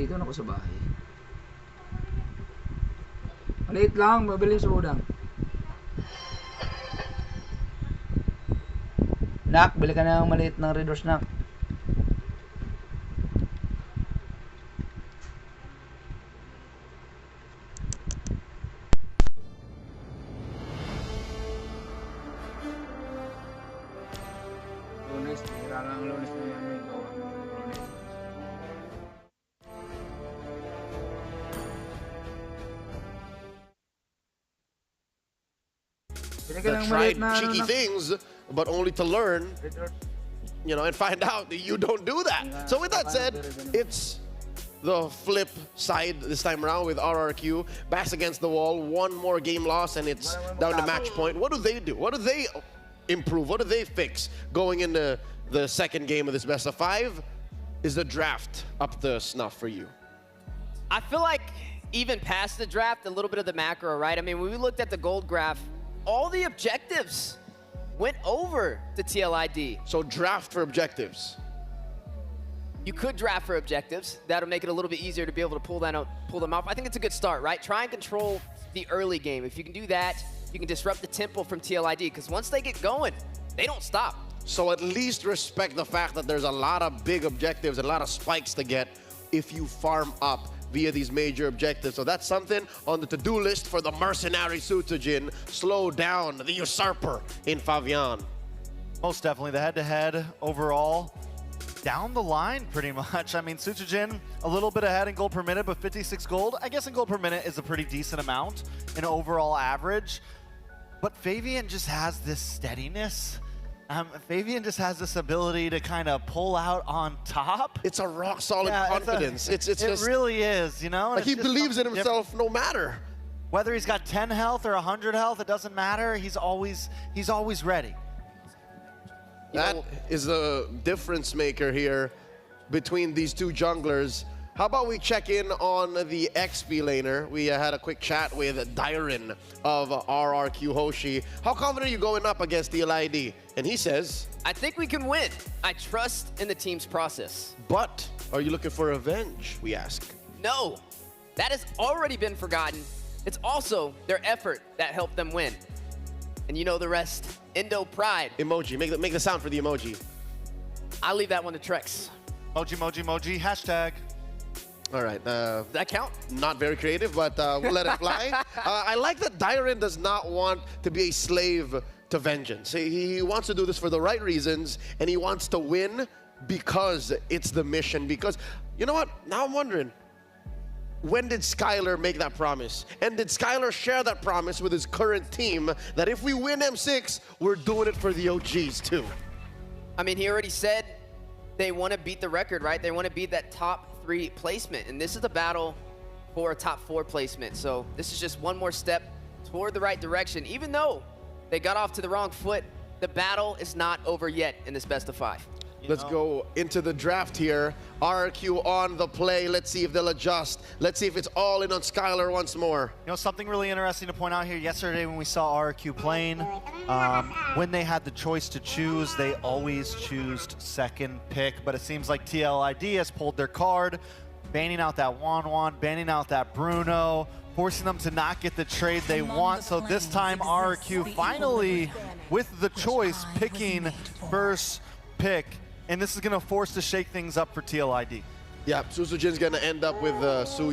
dito, ako sa bahay. Maliit lang, mabilis udang. Nak, bili ka ng maliit ng Red Horse, Nak. Lunes, tira lang Lunes na yan. Lunes. That tried cheeky things, but only to learn, you know, and find out that you don't do that. So with that said, it's the flip side this time around with RRQ. Backs against the wall, one more game loss, and it's down to match point. What do they do? What do they improve? What do they fix going into the second game of this best of 5? Is the draft up to snuff for you? I feel like even past the draft, a little bit of the macro, right? I mean, when we looked at the gold graph, all the objectives went over to TLID. So draft for objectives. You could draft for objectives. That'll make it a little bit easier to be able to pull them off. I think it's a good start, right? Try and control the early game. If you can do that, you can disrupt the tempo from TLID, because once they get going, they don't stop. So at least respect the fact that there's a lot of big objectives, a lot of spikes to get if you farm up via these major objectives. So that's something on the to-do list for the mercenary Sutujin. Slow down the usurper in Favian. Most definitely. The head-to-head overall, down the line pretty much. I mean, Sutujin a little bit ahead in gold per minute, but 56 gold, I guess in gold per minute is a pretty decent amount in overall average. But Favian just has this steadiness. Favian just has this ability to kind of pull out on top. It's a rock solid confidence. It just really is, you know? Like he believes in himself no matter. Whether he's got 10 health or 100 health, it doesn't matter. He's always ready. That is the difference maker here between these two junglers. How about we check in on the XP laner? We had a quick chat with Dyron of RRQ Hoshi. How confident are you going up against the LID? And he says, I think we can win. I trust in the team's process. But are you looking for revenge, we ask? No, that has already been forgotten. It's also their effort that helped them win. And you know the rest. Indo pride. Emoji, make the sound for the emoji. I'll leave that one to Trex. Emoji, emoji, emoji, hashtag. All right. Does that count? Not very creative, but we'll let it fly. I like that Dyron does not want to be a slave to vengeance. He wants to do this for the right reasons, and he wants to win because it's the mission. Because, you know what? Now I'm wondering, when did Skylar make that promise? And did Skylar share that promise with his current team that if we win M6, we're doing it for the OGs too? I mean, he already said they want to beat the record, right? They want to beat that top 3 placement, and this is the battle for a top 4 placement. So this is just one more step toward the right direction. Even though they got off to the wrong foot, the battle is not over yet in this best of 5. Let's go into the draft here. RRQ on the play. Let's see if they'll adjust. Let's see if it's all in on Skylar once more. You know, something really interesting to point out here. Yesterday when we saw RRQ playing, when they had the choice to choose, they always choose second pick. But it seems like TLID has pulled their card, banning out that Wan, banning out that Bruno, forcing them to not get the trade they want. So this time RRQ finally, with the choice, picking first pick. And this is going to force to shake things up for TLID. Yeah, Susujin's going to end up with Su